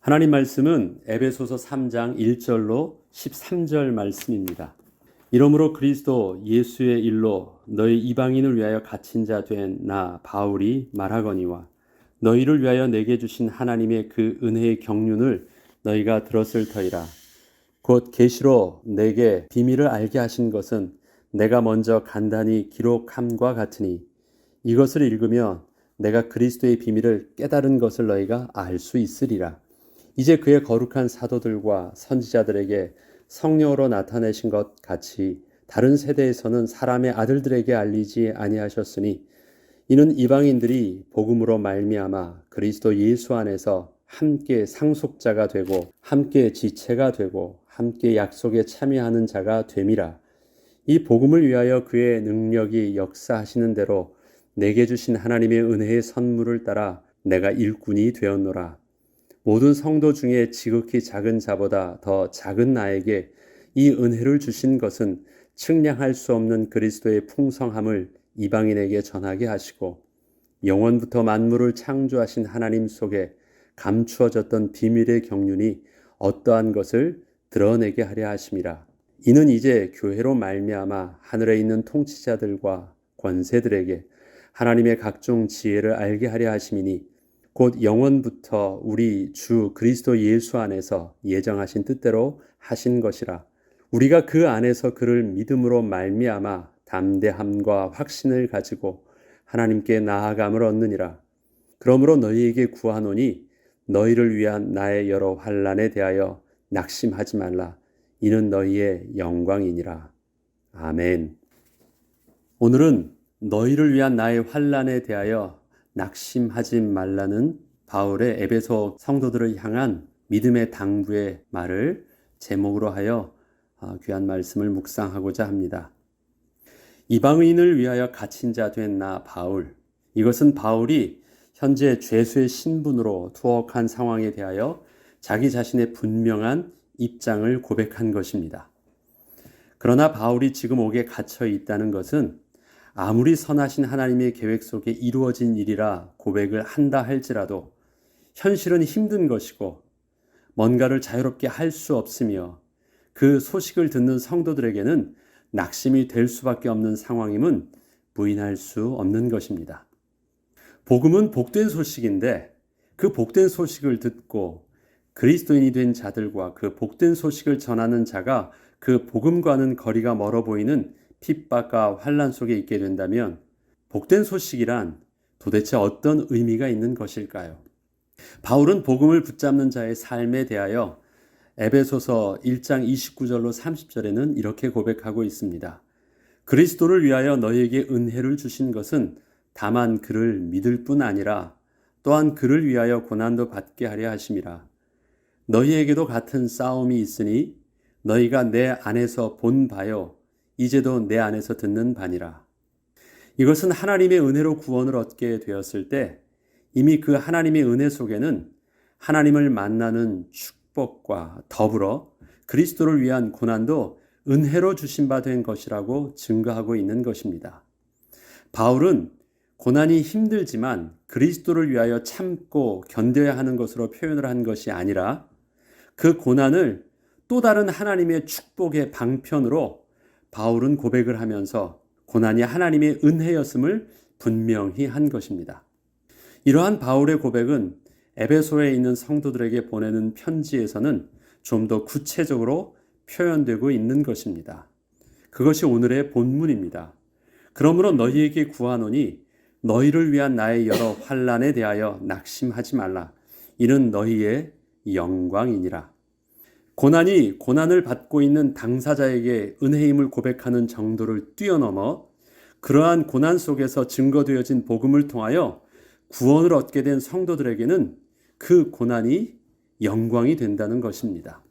하나님 말씀은 에베소서 3장 1절로 13절 말씀입니다. 이러므로 그리스도 예수의 일로 너희 이방인을 위하여 갇힌 자 된 나 바울이 말하거니와 너희를 위하여 내게 주신 하나님의 그 은혜의 경륜을 너희가 들었을 터이라. 곧 계시로 내게 비밀을 알게 하신 것은 내가 먼저 간단히 기록함과 같으니 이것을 읽으면 내가 그리스도의 비밀을 깨달은 것을 너희가 알 수 있으리라. 이제 그의 거룩한 사도들과 선지자들에게 성령으로 나타내신 것 같이 다른 세대에서는 사람의 아들들에게 알리지 아니하셨으니 이는 이방인들이 복음으로 말미암아 그리스도 예수 안에서 함께 상속자가 되고 함께 지체가 되고 함께 약속에 참여하는 자가 됨이라. 이 복음을 위하여 그의 능력이 역사하시는 대로 내게 주신 하나님의 은혜의 선물을 따라 내가 일꾼이 되었노라. 모든 성도 중에 지극히 작은 자보다 더 작은 나에게 이 은혜를 주신 것은 측량할 수 없는 그리스도의 풍성함을 이방인에게 전하게 하시고 영원부터 만물을 창조하신 하나님 속에 감추어졌던 비밀의 경륜이 어떠한 것을 드러내게 하려 하심이라. 이는 이제 교회로 말미암아 하늘에 있는 통치자들과 권세들에게 하나님의 각종 지혜를 알게 하려 하심이니 곧 영원부터 우리 주 그리스도 예수 안에서 예정하신 뜻대로 하신 것이라. 우리가 그 안에서 그를 믿음으로 말미암아 담대함과 확신을 가지고 하나님께 나아감을 얻느니라. 그러므로 너희에게 구하노니 너희를 위한 나의 여러 환난에 대하여 낙심하지 말라. 이는 너희의 영광이니라. 아멘. 오늘은 너희를 위한 나의 환난에 대하여 낙심하지 말라는 바울의 에베소 성도들을 향한 믿음의 당부의 말을 제목으로 하여 귀한 말씀을 묵상하고자 합니다. 이방인을 위하여 갇힌 자 된 나 바울. 이것은 바울이 현재 죄수의 신분으로 투옥한 상황에 대하여 자기 자신의 분명한 입장을 고백한 것입니다. 그러나 바울이 지금 옥에 갇혀 있다는 것은 아무리 선하신 하나님의 계획 속에 이루어진 일이라 고백을 한다 할지라도 현실은 힘든 것이고 뭔가를 자유롭게 할 수 없으며 그 소식을 듣는 성도들에게는 낙심이 될 수밖에 없는 상황임은 부인할 수 없는 것입니다. 복음은 복된 소식인데 그 복된 소식을 듣고 그리스도인이 된 자들과 그 복된 소식을 전하는 자가 그 복음과는 거리가 멀어 보이는 핍박과 환난 속에 있게 된다면 복된 소식이란 도대체 어떤 의미가 있는 것일까요? 바울은 복음을 붙잡는 자의 삶에 대하여 에베소서 1장 29절로 30절에는 이렇게 고백하고 있습니다. 그리스도를 위하여 너희에게 은혜를 주신 것은 다만 그를 믿을 뿐 아니라 또한 그를 위하여 고난도 받게 하려 하심이라. 너희에게도 같은 싸움이 있으니 너희가 내 안에서 본 바요 이제도 내 안에서 듣는 바니라. 이것은 하나님의 은혜로 구원을 얻게 되었을 때 이미 그 하나님의 은혜 속에는 하나님을 만나는 축복과 더불어 그리스도를 위한 고난도 은혜로 주신 바 된 것이라고 증거하고 있는 것입니다. 바울은 고난이 힘들지만 그리스도를 위하여 참고 견뎌야 하는 것으로 표현을 한 것이 아니라 그 고난을 또 다른 하나님의 축복의 방편으로 바울은 고백을 하면서 고난이 하나님의 은혜였음을 분명히 한 것입니다. 이러한 바울의 고백은 에베소에 있는 성도들에게 보내는 편지에서는 좀 더 구체적으로 표현되고 있는 것입니다. 그것이 오늘의 본문입니다. 그러므로 너희에게 구하노니 너희를 위한 나의 여러 환난에 대하여 낙심하지 말라. 이는 너희의 영광이니라. 고난이 고난을 받고 있는 당사자에게 은혜임을 고백하는 정도를 뛰어넘어 그러한 고난 속에서 증거되어진 복음을 통하여 구원을 얻게 된 성도들에게는 그 고난이 영광이 된다는 것입니다.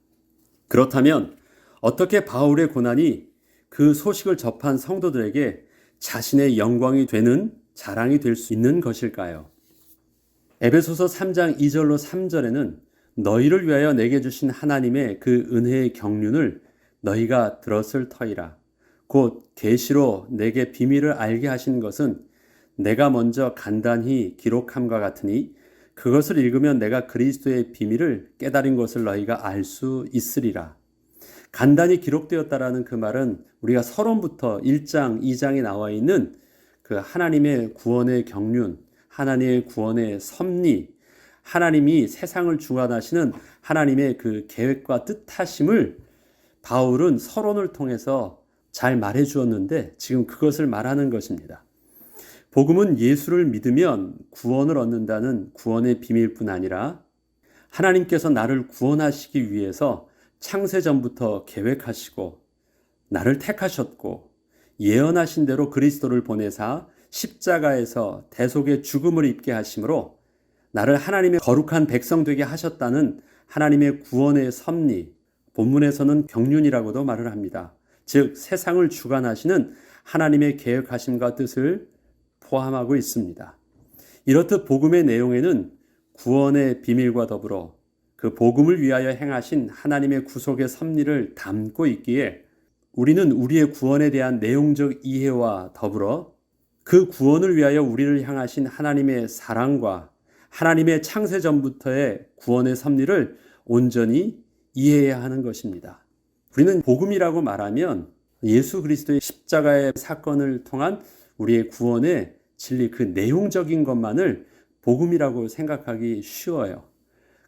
그렇다면 어떻게 바울의 고난이 그 소식을 접한 성도들에게 자신의 영광이 되는 자랑이 될 수 있는 것일까요? 에베소서 3장 2절로 3절에는 너희를 위하여 내게 주신 하나님의 그 은혜의 경륜을 너희가 들었을 터이라. 곧 계시로 내게 비밀을 알게 하신 것은 내가 먼저 간단히 기록함과 같으니 그것을 읽으면 내가 그리스도의 비밀을 깨달은 것을 너희가 알 수 있으리라. 간단히 기록되었다라는 그 말은 우리가 서론부터 1장, 2장에 나와 있는 그 하나님의 구원의 경륜, 하나님의 구원의 섭리, 하나님이 세상을 주관하시는 하나님의 그 계획과 뜻하심을 바울은 서론을 통해서 잘 말해 주었는데 지금 그것을 말하는 것입니다. 복음은 예수를 믿으면 구원을 얻는다는 구원의 비밀뿐 아니라 하나님께서 나를 구원하시기 위해서 창세전부터 계획하시고 나를 택하셨고 예언하신 대로 그리스도를 보내사 십자가에서 대속의 죽음을 입게 하심으로 나를 하나님의 거룩한 백성 되게 하셨다는 하나님의 구원의 섭리, 본문에서는 경륜이라고도 말을 합니다. 즉 세상을 주관하시는 하나님의 계획하심과 뜻을 포함하고 있습니다. 이렇듯 복음의 내용에는 구원의 비밀과 더불어 그 복음을 위하여 행하신 하나님의 구속의 섭리를 담고 있기에 우리는 우리의 구원에 대한 내용적 이해와 더불어 그 구원을 위하여 우리를 향하신 하나님의 사랑과 하나님의 창세전부터의 구원의 섭리를 온전히 이해해야 하는 것입니다. 우리는 복음이라고 말하면 예수 그리스도의 십자가의 사건을 통한 우리의 구원의 진리, 그 내용적인 것만을 복음이라고 생각하기 쉬워요.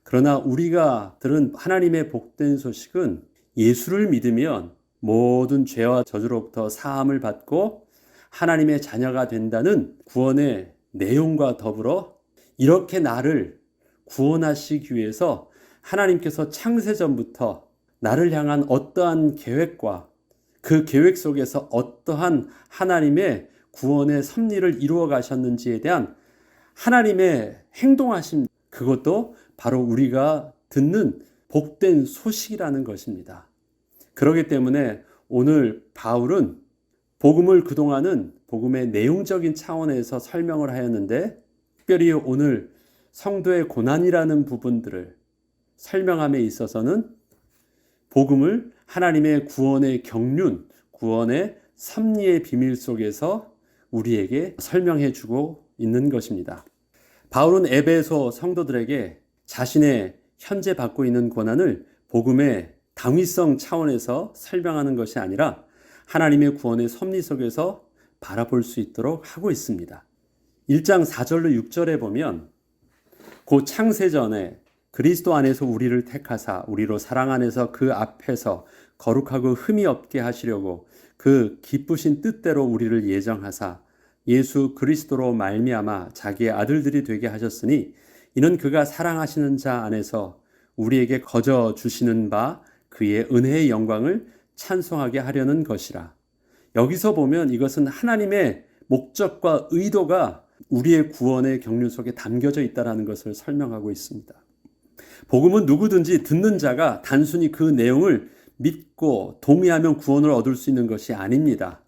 그러나 우리가 들은 하나님의 복된 소식은 예수를 믿으면 모든 죄와 저주로부터 사함을 받고 하나님의 자녀가 된다는 구원의 내용과 더불어 이렇게 나를 구원하시기 위해서 하나님께서 창세전부터 나를 향한 어떠한 계획과 그 계획 속에서 어떠한 하나님의 구원의 섭리를 이루어 가셨는지에 대한 하나님의 행동하심, 그것도 바로 우리가 듣는 복된 소식이라는 것입니다. 그렇기 때문에 오늘 바울은 복음을 그동안은 복음의 내용적인 차원에서 설명을 하였는데 특별히 오늘 성도의 고난이라는 부분들을 설명함에 있어서는 복음을 하나님의 구원의 경륜, 구원의 섭리의 비밀 속에서 우리에게 설명해 주고 있는 것입니다. 바울은 에베소 성도들에게 자신의 현재 받고 있는 고난을 복음의 당위성 차원에서 설명하는 것이 아니라 하나님의 구원의 섭리 속에서 바라볼 수 있도록 하고 있습니다. 1장 4절로 6절에 보면 그 창세전에 그리스도 안에서 우리를 택하사 우리로 사랑 안에서 그 앞에서 거룩하고 흠이 없게 하시려고 그 기쁘신 뜻대로 우리를 예정하사 예수 그리스도로 말미암아 자기의 아들들이 되게 하셨으니 이는 그가 사랑하시는 자 안에서 우리에게 거저 주시는 바 그의 은혜의 영광을 찬송하게 하려는 것이라. 여기서 보면 이것은 하나님의 목적과 의도가 우리의 구원의 경륜 속에 담겨져 있다는 것을 설명하고 있습니다. 복음은 누구든지 듣는 자가 단순히 그 내용을 믿고 동의하면 구원을 얻을 수 있는 것이 아닙니다.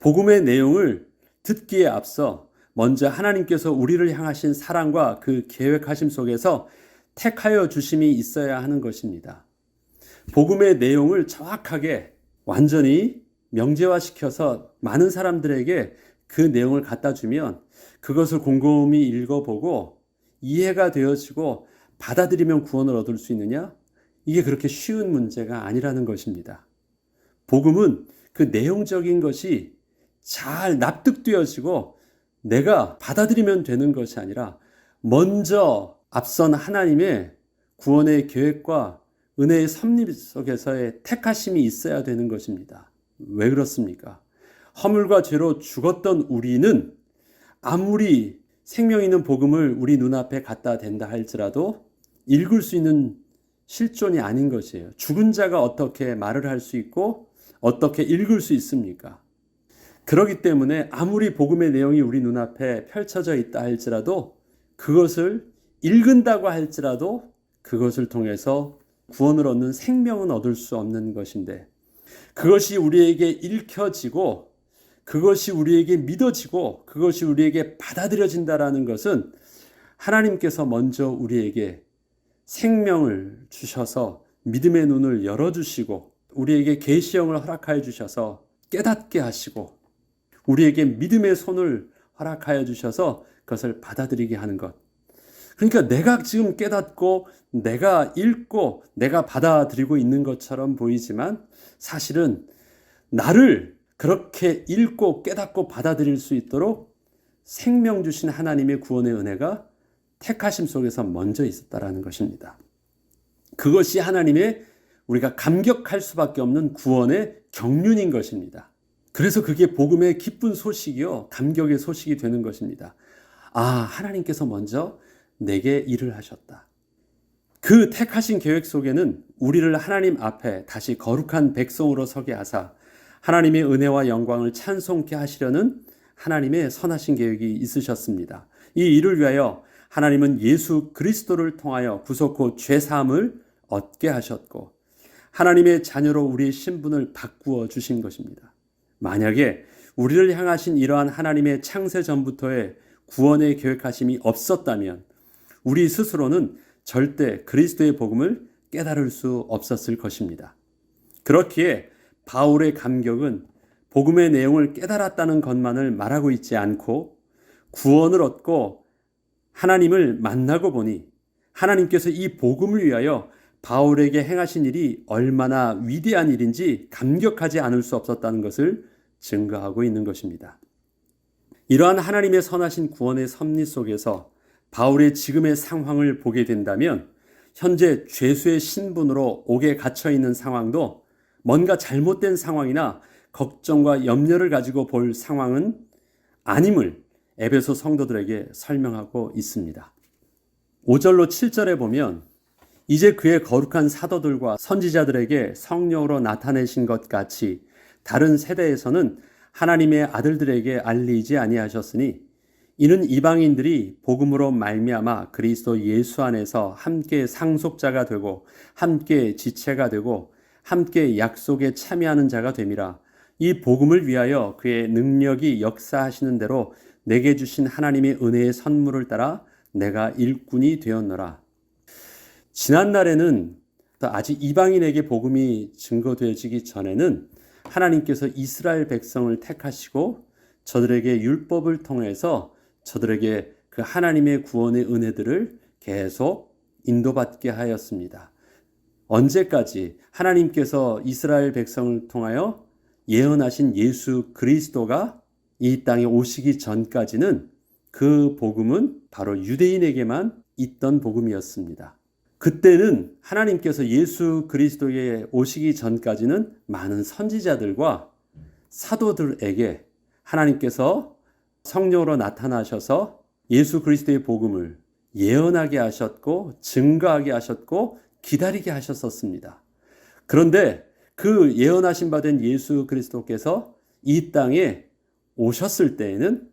복음의 내용을 듣기에 앞서 먼저 하나님께서 우리를 향하신 사랑과 그 계획하심 속에서 택하여 주심이 있어야 하는 것입니다. 복음의 내용을 정확하게 완전히 명제화시켜서 많은 사람들에게 그 내용을 갖다 주면 그것을 곰곰이 읽어보고 이해가 되어지고 받아들이면 구원을 얻을 수 있느냐? 이게 그렇게 쉬운 문제가 아니라는 것입니다. 복음은 그 내용적인 것이 잘 납득되어지고 내가 받아들이면 되는 것이 아니라 먼저 앞선 하나님의 구원의 계획과 은혜의 섭리 속에서의 택하심이 있어야 되는 것입니다. 왜 그렇습니까? 허물과 죄로 죽었던 우리는 아무리 생명 있는 복음을 우리 눈앞에 갖다 댄다 할지라도 읽을 수 있는 실존이 아닌 것이에요. 죽은 자가 어떻게 말을 할 수 있고 어떻게 읽을 수 있습니까? 그렇기 때문에 아무리 복음의 내용이 우리 눈앞에 펼쳐져 있다 할지라도 그것을 읽은다고 할지라도 그것을 통해서 구원을 얻는 생명은 얻을 수 없는 것인데 그것이 우리에게 읽혀지고 그것이 우리에게 믿어지고 그것이 우리에게 받아들여진다라는 것은 하나님께서 먼저 우리에게 생명을 주셔서 믿음의 눈을 열어주시고 우리에게 계시형을 허락하여 주셔서 깨닫게 하시고 우리에게 믿음의 손을 허락하여 주셔서 그것을 받아들이게 하는 것. 그러니까 내가 지금 깨닫고 내가 읽고 내가 받아들이고 있는 것처럼 보이지만 사실은 나를 그렇게 읽고 깨닫고 받아들일 수 있도록 생명 주신 하나님의 구원의 은혜가 택하심 속에서 먼저 있었다라는 것입니다. 그것이 하나님의 우리가 감격할 수밖에 없는 구원의 경륜인 것입니다. 그래서 그게 복음의 기쁜 소식이요, 감격의 소식이 되는 것입니다. 아, 하나님께서 먼저 내게 일을 하셨다. 그 택하신 계획 속에는 우리를 하나님 앞에 다시 거룩한 백성으로 서게 하사 하나님의 은혜와 영광을 찬송케 하시려는 하나님의 선하신 계획이 있으셨습니다. 이 일을 위하여 하나님은 예수 그리스도를 통하여 구속 후 죄사함을 얻게 하셨고 하나님의 자녀로 우리의 신분을 바꾸어 주신 것입니다. 만약에 우리를 향하신 이러한 하나님의 창세 전부터의 구원의 계획하심이 없었다면 우리 스스로는 절대 그리스도의 복음을 깨달을 수 없었을 것입니다. 그렇기에 바울의 감격은 복음의 내용을 깨달았다는 것만을 말하고 있지 않고 구원을 얻고 하나님을 만나고 보니 하나님께서 이 복음을 위하여 바울에게 행하신 일이 얼마나 위대한 일인지 감격하지 않을 수 없었다는 것을 증거하고 있는 것입니다. 이러한 하나님의 선하신 구원의 섭리 속에서 바울의 지금의 상황을 보게 된다면 현재 죄수의 신분으로 옥에 갇혀 있는 상황도 뭔가 잘못된 상황이나 걱정과 염려를 가지고 볼 상황은 아님을 에베소 성도들에게 설명하고 있습니다. 5절로 7절에 보면 이제 그의 거룩한 사도들과 선지자들에게 성령으로 나타내신 것 같이 다른 세대에서는 하나님의 아들들에게 알리지 아니하셨으니 이는 이방인들이 복음으로 말미암아 그리스도 예수 안에서 함께 상속자가 되고 함께 지체가 되고 함께 약속에 참여하는 자가 됨이라. 이 복음을 위하여 그의 능력이 역사하시는 대로 내게 주신 하나님의 은혜의 선물을 따라 내가 일꾼이 되었노라. 지난날에는 아직 이방인에게 복음이 증거되어지기 전에는 하나님께서 이스라엘 백성을 택하시고 저들에게 율법을 통해서 저들에게 그 하나님의 구원의 은혜들을 계속 인도받게 하였습니다. 언제까지? 하나님께서 이스라엘 백성을 통하여 예언하신 예수 그리스도가 이 땅에 오시기 전까지는 그 복음은 바로 유대인에게만 있던 복음이었습니다. 그때는 하나님께서 예수 그리스도에 오시기 전까지는 많은 선지자들과 사도들에게 하나님께서 성령으로 나타나셔서 예수 그리스도의 복음을 예언하게 하셨고 증거하게 하셨고 기다리게 하셨었습니다. 그런데 그 예언하신 바 된 예수 그리스도께서 이 땅에 오셨을 때에는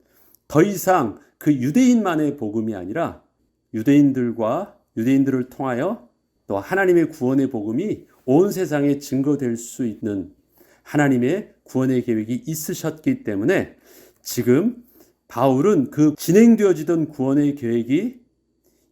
더 이상 그 유대인만의 복음이 아니라 유대인들을 통하여 또 하나님의 구원의 복음이 온 세상에 증거될 수 있는 하나님의 구원의 계획이 있으셨기 때문에 지금 바울은 그 진행되어지던 구원의 계획이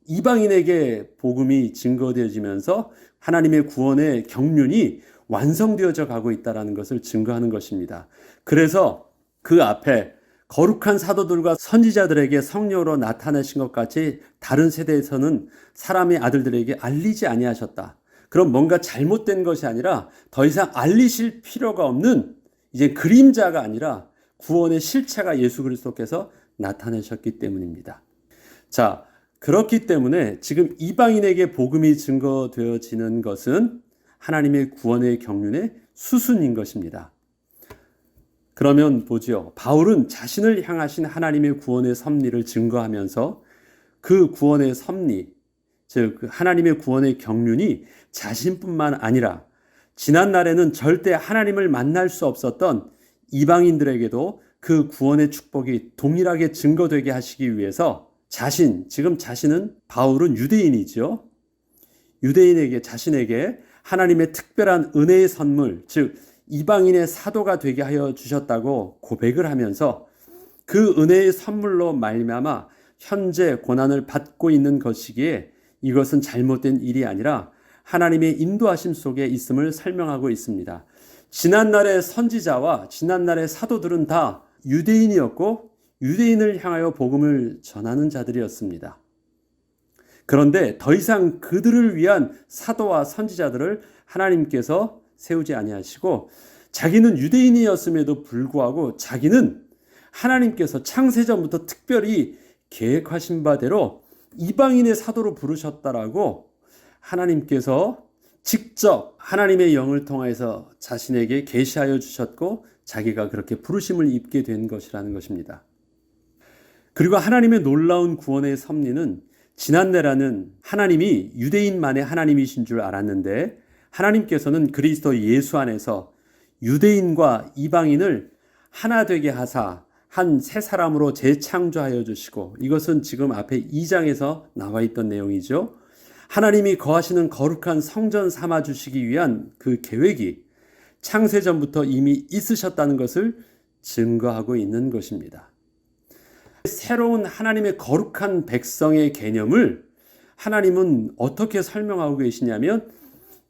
이방인에게 복음이 증거되어지면서 하나님의 구원의 경륜이 완성되어져 가고 있다는 것을 증거하는 것입니다. 그래서 그 앞에 거룩한 사도들과 선지자들에게 성령으로 나타내신 것 같이 다른 세대에서는 사람의 아들들에게 알리지 아니하셨다. 그럼 뭔가 잘못된 것이 아니라 더 이상 알리실 필요가 없는 이제 그림자가 아니라 구원의 실체가 예수 그리스도께서 나타내셨기 때문입니다. 자, 그렇기 때문에 지금 이방인에게 복음이 증거되어지는 것은 하나님의 구원의 경륜의 수순인 것입니다. 그러면 보죠. 바울은 자신을 향하신 하나님의 구원의 섭리를 증거하면서 그 구원의 섭리, 즉 하나님의 구원의 경륜이 자신뿐만 아니라 지난날에는 절대 하나님을 만날 수 없었던 이방인들에게도 그 구원의 축복이 동일하게 증거되게 하시기 위해서 지금 자신은 바울은 유대인이죠. 유대인에게 자신에게 하나님의 특별한 은혜의 선물, 즉 이방인의 사도가 되게 하여 주셨다고 고백을 하면서 그 은혜의 선물로 말미암아 현재 고난을 받고 있는 것이기에 이것은 잘못된 일이 아니라 하나님의 인도하심 속에 있음을 설명하고 있습니다. 지난날의 선지자와 지난날의 사도들은 다 유대인이었고 유대인을 향하여 복음을 전하는 자들이었습니다. 그런데 더 이상 그들을 위한 사도와 선지자들을 하나님께서 세우지 아니하시고 자기는 유대인이었음에도 불구하고 자기는 하나님께서 창세전부터 특별히 계획하신 바대로 이방인의 사도로 부르셨다라고 하나님께서 직접 하나님의 영을 통해서 자신에게 계시하여 주셨고 자기가 그렇게 부르심을 입게 된 것이라는 것입니다. 그리고 하나님의 놀라운 구원의 섭리는 지난날에는 하나님이 유대인만의 하나님이신 줄 알았는데 하나님께서는 그리스도 예수 안에서 유대인과 이방인을 하나 되게 하사 한 새 사람으로 재창조하여 주시고, 이것은 지금 앞에 2장에서 나와 있던 내용이죠. 하나님이 거하시는 거룩한 성전 삼아 주시기 위한 그 계획이 창세전부터 이미 있으셨다는 것을 증거하고 있는 것입니다. 새로운 하나님의 거룩한 백성의 개념을 하나님은 어떻게 설명하고 계시냐면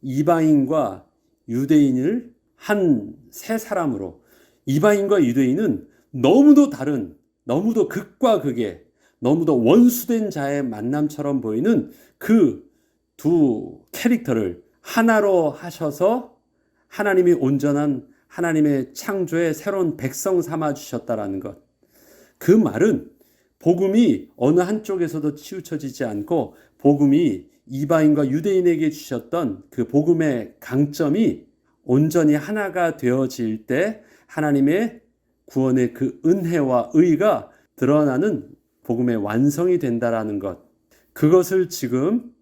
이방인과 유대인을 한 새 사람으로, 이방인과 유대인은 너무도 다른, 너무도 극과 극의, 너무도 원수된 자의 만남처럼 보이는 그 두 캐릭터를 하나로 하셔서 하나님이 온전한 하나님의 창조의 새로운 백성 삼아 주셨다라는 것. 그 말은 복음이 어느 한쪽에서도 치우쳐지지 않고 복음이 이방인과 유대인에게 주셨던 그 복음의 강점이 온전히 하나가 되어질 때 하나님의 구원의 그 은혜와 의가 드러나는 복음의 완성이 된다라는 것. 그것을 지금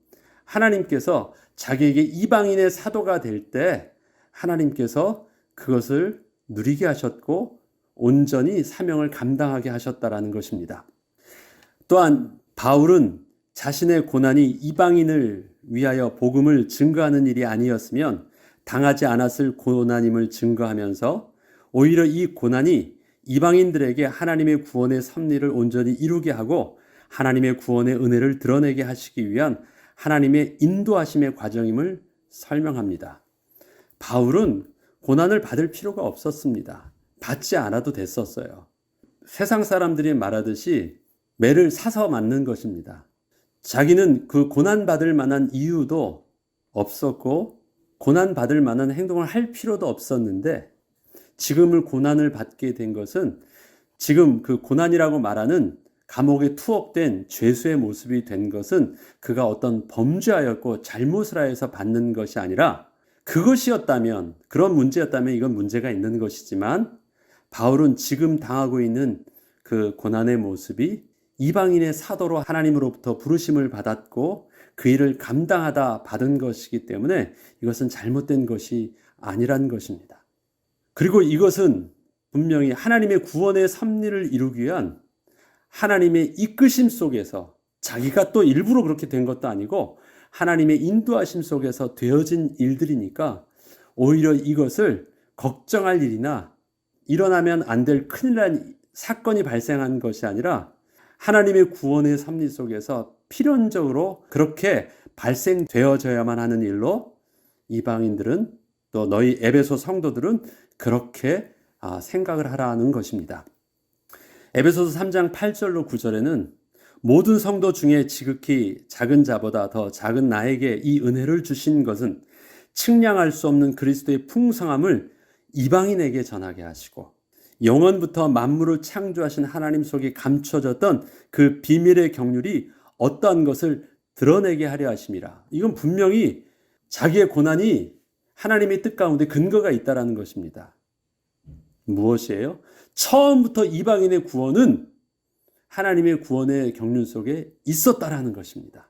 하나님께서 자기에게 이방인의 사도가 될 때 하나님께서 그것을 누리게 하셨고 온전히 사명을 감당하게 하셨다라는 것입니다. 또한 바울은 자신의 고난이 이방인을 위하여 복음을 증거하는 일이 아니었으면 당하지 않았을 고난임을 증거하면서 오히려 이 고난이 이방인들에게 하나님의 구원의 섭리를 온전히 이루게 하고 하나님의 구원의 은혜를 드러내게 하시기 위한 하나님의 인도하심의 과정임을 설명합니다. 바울은 고난을 받을 필요가 없었습니다. 받지 않아도 됐었어요. 세상 사람들이 말하듯이 매를 사서 맞는 것입니다. 자기는 그 고난받을 만한 이유도 없었고 고난받을 만한 행동을 할 필요도 없었는데 지금을 고난을 받게 된 것은 지금 그 고난이라고 말하는 감옥에 투옥된 죄수의 모습이 된 것은 그가 어떤 범죄하였고 잘못을 하여서 받는 것이 아니라 그것이었다면, 그런 문제였다면 이건 문제가 있는 것이지만 바울은 지금 당하고 있는 그 고난의 모습이 이방인의 사도로 하나님으로부터 부르심을 받았고 그 일을 감당하다 받은 것이기 때문에 이것은 잘못된 것이 아니란 것입니다. 그리고 이것은 분명히 하나님의 구원의 섭리를 이루기 위한 하나님의 이끄심 속에서, 자기가 또 일부러 그렇게 된 것도 아니고 하나님의 인도하심 속에서 되어진 일들이니까 오히려 이것을 걱정할 일이나 일어나면 안 될 큰일 난 사건이 발생한 것이 아니라 하나님의 구원의 섭리 속에서 필연적으로 그렇게 발생되어져야만 하는 일로 이방인들은, 또 너희 에베소 성도들은 그렇게 생각을 하라는 것입니다. 에베소서 3장 8절로 9절에는 모든 성도 중에 지극히 작은 자보다 더 작은 나에게 이 은혜를 주신 것은 측량할 수 없는 그리스도의 풍성함을 이방인에게 전하게 하시고 영원부터 만물을 창조하신 하나님 속에 감춰졌던 그 비밀의 경륜이 어떠한 것을 드러내게 하려 하심이라. 이건 분명히 자기의 고난이 하나님의 뜻 가운데 근거가 있다라는 것입니다. 무엇이에요? 처음부터 이방인의 구원은 하나님의 구원의 경륜 속에 있었다라는 것입니다.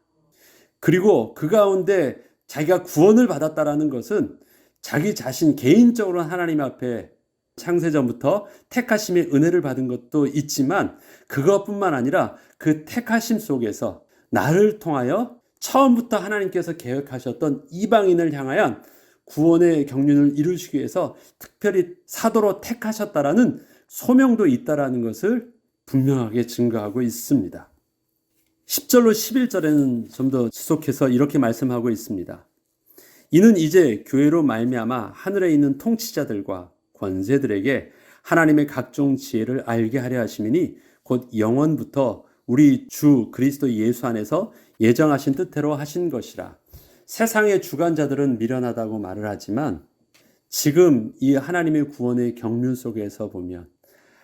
그리고 그 가운데 자기가 구원을 받았다라는 것은 자기 자신 개인적으로 하나님 앞에 창세전부터 택하심의 은혜를 받은 것도 있지만 그것뿐만 아니라 그 택하심 속에서 나를 통하여 처음부터 하나님께서 계획하셨던 이방인을 향하여 구원의 경륜을 이루시기 위해서 특별히 사도로 택하셨다라는 소명도 있다라는 것을 분명하게 증거하고 있습니다. 10절로 11절에는 좀 더 지속해서 이렇게 말씀하고 있습니다. 이는 이제 교회로 말미암아 하늘에 있는 통치자들과 권세들에게 하나님의 각종 지혜를 알게 하려 하심이니 곧 영원부터 우리 주 그리스도 예수 안에서 예정하신 뜻대로 하신 것이라. 세상의 주관자들은 미련하다고 말을 하지만 지금 이 하나님의 구원의 경륜 속에서 보면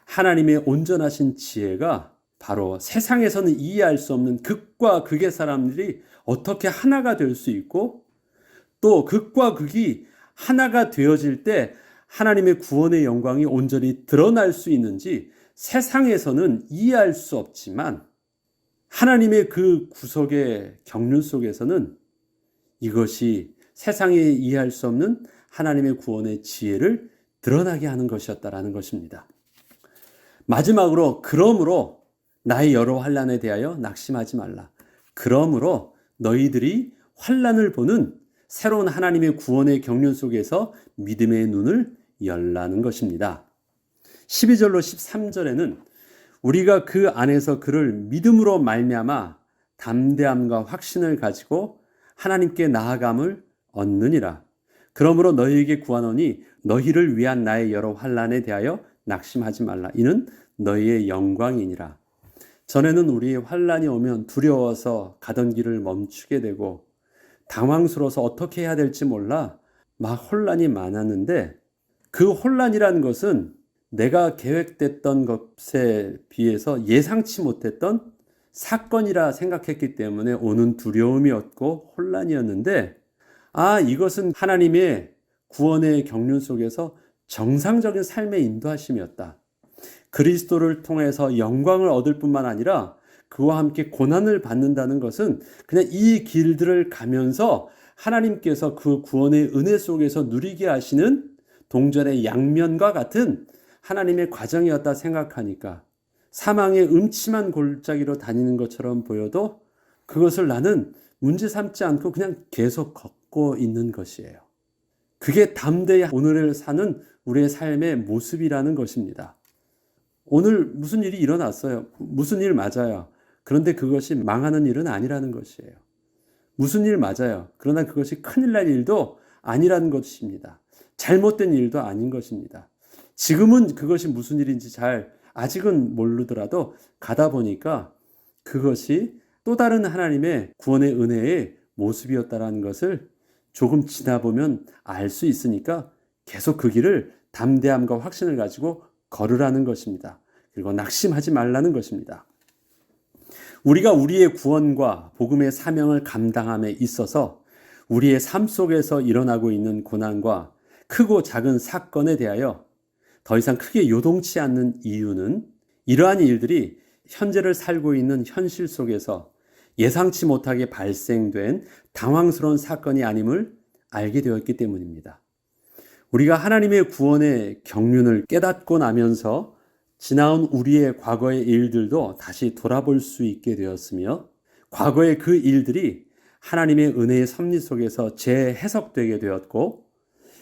하나님의 온전하신 지혜가 바로 세상에서는 이해할 수 없는 극과 극의 사람들이 어떻게 하나가 될 수 있고 또 극과 극이 하나가 되어질 때 하나님의 구원의 영광이 온전히 드러날 수 있는지 세상에서는 이해할 수 없지만 하나님의 그 구속의 경륜 속에서는 이것이 세상에 이해할 수 없는 하나님의 구원의 지혜를 드러나게 하는 것이었다라는 것입니다. 마지막으로 그러므로 나의 여러 환난에 대하여 낙심하지 말라. 그러므로 너희들이 환난을 보는 새로운 하나님의 구원의 경륜 속에서 믿음의 눈을 열라는 것입니다. 12절로 13절에는 우리가 그 안에서 그를 믿음으로 말미암아 담대함과 확신을 가지고 하나님께 나아감을 얻느니라. 그러므로 너희에게 구하노니 너희를 위한 나의 여러 환난에 대하여 낙심하지 말라. 이는 너희의 영광이니라. 전에는 우리의 환난이 오면 두려워서 가던 길을 멈추게 되고 당황스러워서 어떻게 해야 될지 몰라 막 혼란이 많았는데 그 혼란이라는 것은 내가 계획됐던 것에 비해서 예상치 못했던 사건이라 생각했기 때문에 오는 두려움이었고 혼란이었는데 이것은 하나님의 구원의 경륜 속에서 정상적인 삶의 인도하심이었다. 그리스도를 통해서 영광을 얻을 뿐만 아니라 그와 함께 고난을 받는다는 것은 그냥 이 길들을 가면서 하나님께서 그 구원의 은혜 속에서 누리게 하시는 동전의 양면과 같은 하나님의 과정이었다 생각하니까 사망의 음침한 골짜기로 다니는 것처럼 보여도 그것을 나는 문제 삼지 않고 그냥 계속 걷고 있는 것이에요. 그게 담대히 오늘을 사는 우리의 삶의 모습이라는 것입니다. 오늘 무슨 일이 일어났어요. 무슨 일 맞아요. 그런데 그것이 망하는 일은 아니라는 것이에요. 무슨 일 맞아요. 그러나 그것이 큰일 날 일도 아니라는 것입니다. 잘못된 일도 아닌 것입니다. 지금은 그것이 무슨 일인지 아직은 모르더라도 가다 보니까 그것이 또 다른 하나님의 구원의 은혜의 모습이었다라는 것을 조금 지나 보면 알 수 있으니까 계속 그 길을 담대함과 확신을 가지고 걸으라는 것입니다. 그리고 낙심하지 말라는 것입니다. 우리가 우리의 구원과 복음의 사명을 감당함에 있어서 우리의 삶 속에서 일어나고 있는 고난과 크고 작은 사건에 대하여 더 이상 크게 요동치 않는 이유는 이러한 일들이 현재를 살고 있는 현실 속에서 예상치 못하게 발생된 당황스러운 사건이 아님을 알게 되었기 때문입니다. 우리가 하나님의 구원의 경륜을 깨닫고 나면서 지나온 우리의 과거의 일들도 다시 돌아볼 수 있게 되었으며 과거의 그 일들이 하나님의 은혜의 섭리 속에서 재해석되게 되었고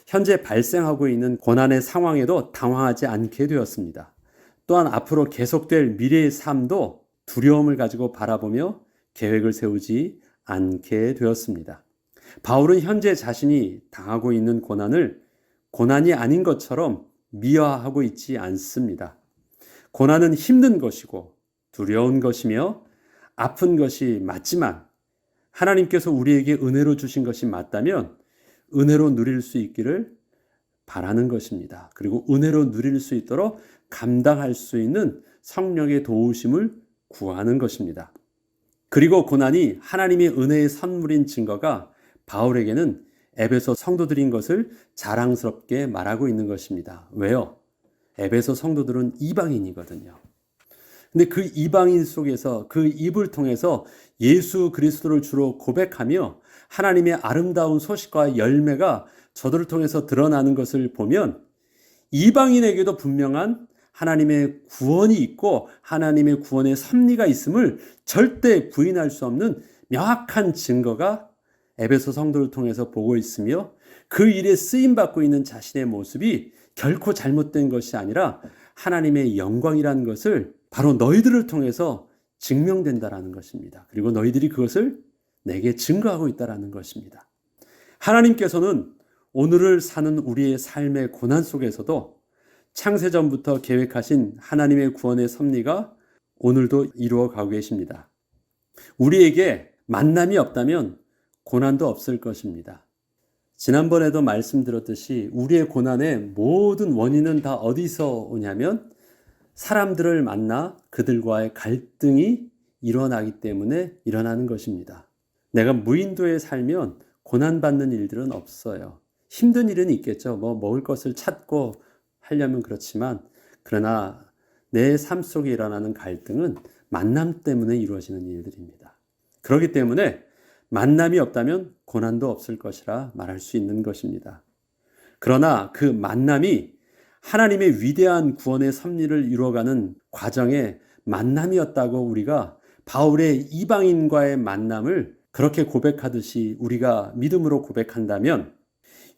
현재 발생하고 있는 고난의 상황에도 당황하지 않게 되었습니다. 또한 앞으로 계속될 미래의 삶도 두려움을 가지고 바라보며 계획을 세우지 않게 되었습니다. 바울은 현재 자신이 당하고 있는 고난을 고난이 아닌 것처럼 미화하고 있지 않습니다. 고난은 힘든 것이고 두려운 것이며 아픈 것이 맞지만 하나님께서 우리에게 은혜로 주신 것이 맞다면 은혜로 누릴 수 있기를 바라는 것입니다. 그리고 은혜로 누릴 수 있도록 감당할 수 있는 성령의 도우심을 구하는 것입니다. 그리고 고난이 하나님의 은혜의 선물인 증거가 바울에게는 에베소 성도들인 것을 자랑스럽게 말하고 있는 것입니다. 왜요? 에베소 성도들은 이방인이거든요. 근데 그 이방인 속에서 그 입을 통해서 예수 그리스도를 주로 고백하며 하나님의 아름다운 소식과 열매가 저들을 통해서 드러나는 것을 보면 이방인에게도 분명한 하나님의 구원이 있고 하나님의 구원의 섭리가 있음을 절대 부인할 수 없는 명확한 증거가 에베소 성도를 통해서 보고 있으며 그 일에 쓰임받고 있는 자신의 모습이 결코 잘못된 것이 아니라 하나님의 영광이라는 것을 바로 너희들을 통해서 증명된다라는 것입니다. 그리고 너희들이 그것을 내게 증거하고 있다라는 것입니다. 하나님께서는 오늘을 사는 우리의 삶의 고난 속에서도 창세전부터 계획하신 하나님의 구원의 섭리가 오늘도 이루어가고 계십니다. 우리에게 만남이 없다면 고난도 없을 것입니다. 지난번에도 말씀드렸듯이 우리의 고난의 모든 원인은 다 어디서 오냐면 사람들을 만나 그들과의 갈등이 일어나기 때문에 일어나는 것입니다. 내가 무인도에 살면 고난받는 일들은 없어요. 힘든 일은 있겠죠. 먹을 것을 찾고 하려면 그렇지만, 그러나 내 삶 속에 일어나는 갈등은 만남 때문에 이루어지는 일들입니다. 그렇기 때문에 만남이 없다면 고난도 없을 것이라 말할 수 있는 것입니다. 그러나 그 만남이 하나님의 위대한 구원의 섭리를 이루어가는 과정의 만남이었다고 우리가 바울의 이방인과의 만남을 그렇게 고백하듯이 우리가 믿음으로 고백한다면,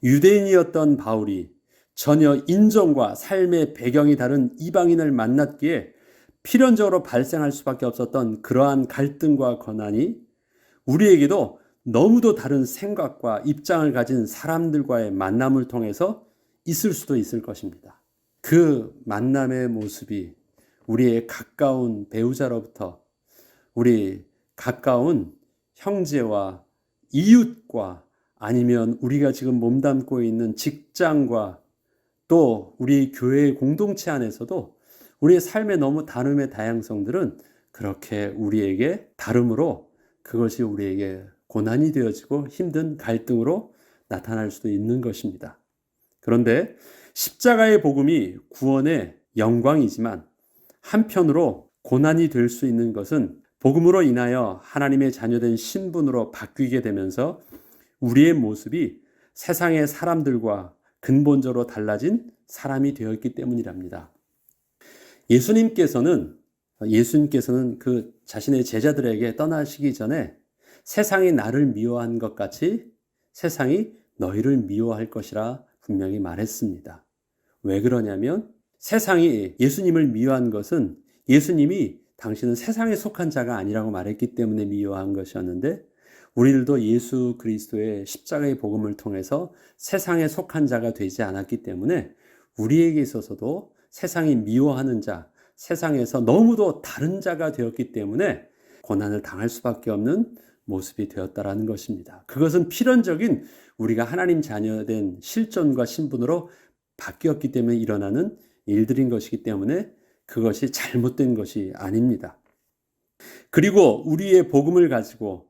유대인이었던 바울이 전혀 인종과 삶의 배경이 다른 이방인을 만났기에 필연적으로 발생할 수밖에 없었던 그러한 갈등과 고난이 우리에게도 너무도 다른 생각과 입장을 가진 사람들과의 만남을 통해서 있을 수도 있을 것입니다. 그 만남의 모습이 우리의 가까운 배우자로부터 우리 가까운 형제와 이웃과 아니면 우리가 지금 몸담고 있는 직장과 또 우리 교회의 공동체 안에서도 우리의 삶의 너무 다름의 다양성들은 그렇게 우리에게 다름으로 그것이 우리에게 고난이 되어지고 힘든 갈등으로 나타날 수도 있는 것입니다. 그런데 십자가의 복음이 구원의 영광이지만 한편으로 고난이 될 수 있는 것은 복음으로 인하여 하나님의 자녀된 신분으로 바뀌게 되면서 우리의 모습이 세상의 사람들과 근본적으로 달라진 사람이 되었기 때문이랍니다. 예수님께서는 그 자신의 제자들에게 떠나시기 전에 세상이 나를 미워한 것 같이 세상이 너희를 미워할 것이라 분명히 말했습니다. 왜 그러냐면 세상이 예수님을 미워한 것은 예수님이 당신은 세상에 속한 자가 아니라고 말했기 때문에 미워한 것이었는데, 우리들도 예수 그리스도의 십자가의 복음을 통해서 세상에 속한 자가 되지 않았기 때문에 우리에게 있어서도 세상이 미워하는 자, 세상에서 너무도 다른 자가 되었기 때문에 고난을 당할 수밖에 없는 모습이 되었다라는 것입니다. 그것은 필연적인 우리가 하나님 자녀된 실존과 신분으로 바뀌었기 때문에 일어나는 일들인 것이기 때문에 그것이 잘못된 것이 아닙니다. 그리고 우리의 복음을 가지고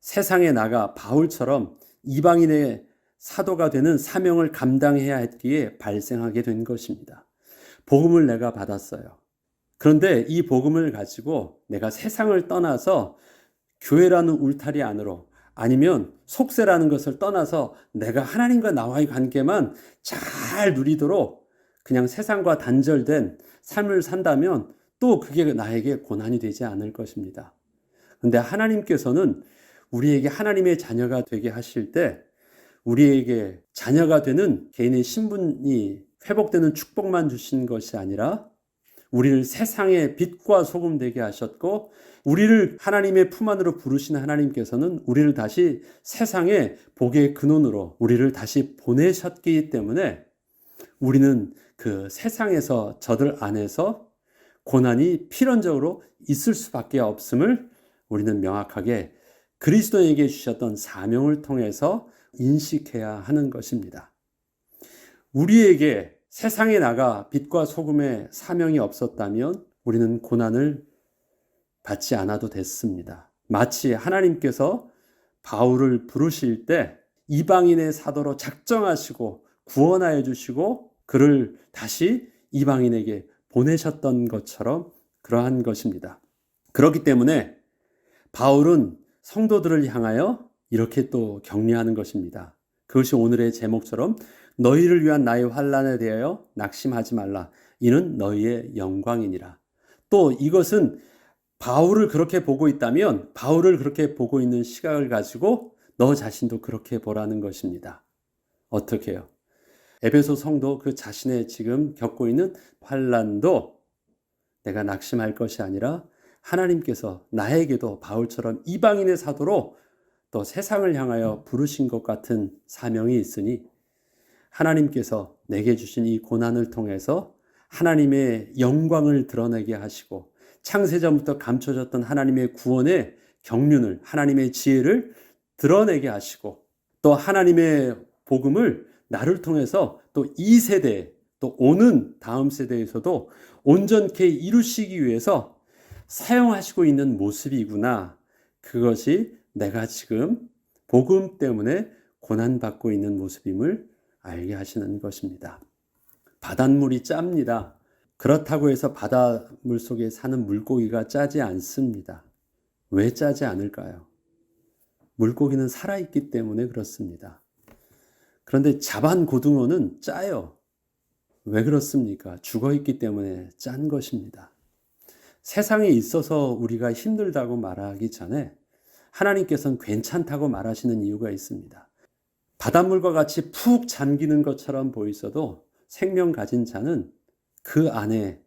세상에 나가 바울처럼 이방인의 사도가 되는 사명을 감당해야 했기에 발생하게 된 것입니다. 복음을 내가 받았어요. 그런데 이 복음을 가지고 내가 세상을 떠나서 교회라는 울타리 안으로, 아니면 속세라는 것을 떠나서 내가 하나님과 나와의 관계만 잘 누리도록 그냥 세상과 단절된 삶을 산다면 또 그게 나에게 고난이 되지 않을 것입니다. 그런데 하나님께서는 우리에게 하나님의 자녀가 되게 하실 때 우리에게 자녀가 되는 개인의 신분이 회복되는 축복만 주신 것이 아니라 우리를 세상의 빛과 소금 되게 하셨고, 우리를 하나님의 품 안으로 부르신 하나님께서는 우리를 다시 세상의 복의 근원으로 우리를 다시 보내셨기 때문에 우리는 그 세상에서 저들 안에서 고난이 필연적으로 있을 수밖에 없음을 우리는 명확하게 그리스도에게 주셨던 사명을 통해서 인식해야 하는 것입니다. 우리에게 세상에 나가 빛과 소금의 사명이 없었다면 우리는 고난을 받지 않아도 됐습니다. 마치 하나님께서 바울을 부르실 때 이방인의 사도로 작정하시고 구원하여 주시고 그를 다시 이방인에게 보내셨던 것처럼 그러한 것입니다. 그렇기 때문에 바울은 성도들을 향하여 이렇게 또 격려하는 것입니다. 그것이 오늘의 제목처럼 너희를 위한 나의 환난에 대하여 낙심하지 말라. 이는 너희의 영광이니라. 또 이것은 바울을 그렇게 보고 있다면 바울을 그렇게 보고 있는 시각을 가지고 너 자신도 그렇게 보라는 것입니다. 어떻게 해요? 에베소 성도 그 자신의 지금 겪고 있는 환난도 내가 낙심할 것이 아니라 하나님께서 나에게도 바울처럼 이방인의 사도로 또 세상을 향하여 부르신 것 같은 사명이 있으니 하나님께서 내게 주신 이 고난을 통해서 하나님의 영광을 드러내게 하시고 창세전부터 감춰졌던 하나님의 구원의 경륜을, 하나님의 지혜를 드러내게 하시고 또 하나님의 복음을 나를 통해서 또 이 세대, 또 오는 다음 세대에서도 온전케 이루시기 위해서 사용하시고 있는 모습이구나. 그것이 내가 지금 복음 때문에 고난받고 있는 모습임을 알게 하시는 것입니다. 바닷물이 짭니다. 그렇다고 해서 바닷물 속에 사는 물고기가 짜지 않습니다. 왜 짜지 않을까요? 물고기는 살아있기 때문에 그렇습니다. 그런데 자반고등어는 짜요. 왜 그렇습니까? 죽어있기 때문에 짠 것입니다. 세상에 있어서 우리가 힘들다고 말하기 전에 하나님께서는 괜찮다고 말하시는 이유가 있습니다. 바닷물과 같이 푹 잠기는 것처럼 보이서도 생명 가진 자는 그 안에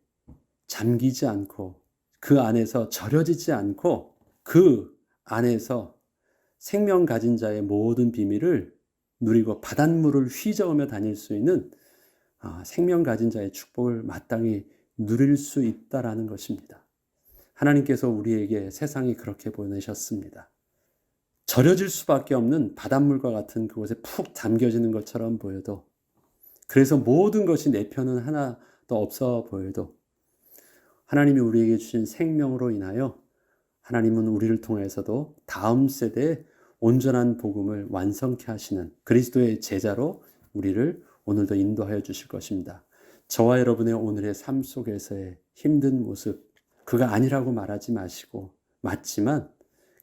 잠기지 않고 그 안에서 절여지지 않고 그 안에서 생명 가진 자의 모든 비밀을 누리고 바닷물을 휘저으며 다닐 수 있는 생명 가진 자의 축복을 마땅히 누릴 수 있다라는 것입니다. 하나님께서 우리에게 세상이 그렇게 보내셨습니다. 절여질 수밖에 없는 바닷물과 같은 그곳에 푹 담겨지는 것처럼 보여도, 그래서 모든 것이 내 편은 하나도 없어 보여도 하나님이 우리에게 주신 생명으로 인하여 하나님은 우리를 통해서도 다음 세대에 온전한 복음을 완성케 하시는 그리스도의 제자로 우리를 오늘도 인도하여 주실 것입니다. 저와 여러분의 오늘의 삶 속에서의 힘든 모습, 그가 아니라고 말하지 마시고, 맞지만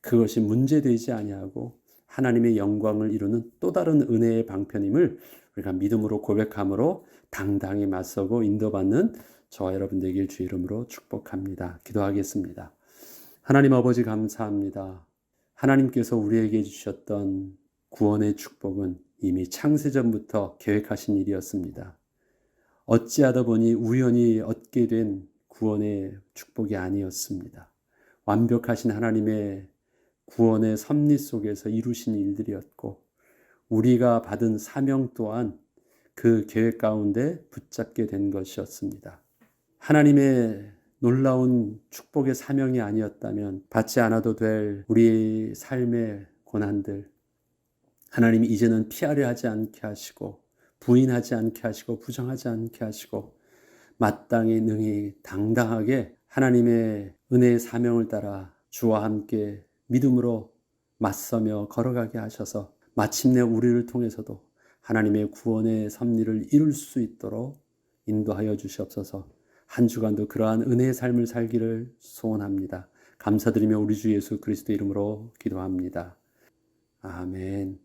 그것이 문제되지 아니하고 하나님의 영광을 이루는 또 다른 은혜의 방편임을 우리가 믿음으로 고백함으로 당당히 맞서고 인도받는 저와 여러분 되길 주의 이름으로 축복합니다. 기도하겠습니다. 하나님 아버지 감사합니다. 하나님께서 우리에게 주셨던 구원의 축복은 이미 창세전부터 계획하신 일이었습니다. 어찌하다 보니 우연히 얻게 된 구원의 축복이 아니었습니다. 완벽하신 하나님의 구원의 섭리 속에서 이루신 일들이었고, 우리가 받은 사명 또한 그 계획 가운데 붙잡게 된 것이었습니다. 하나님의 놀라운 축복의 사명이 아니었다면 받지 않아도 될 우리 삶의 고난들, 하나님이 이제는 피하려 하지 않게 하시고 부인하지 않게 하시고 부정하지 않게 하시고 마땅히 능히 당당하게 하나님의 은혜의 사명을 따라 주와 함께 믿음으로 맞서며 걸어가게 하셔서 마침내 우리를 통해서도 하나님의 구원의 섭리를 이룰 수 있도록 인도하여 주시옵소서. 한 주간도 그러한 은혜의 삶을 살기를 소원합니다. 감사드리며 우리 주 예수 그리스도 이름으로 기도합니다. 아멘.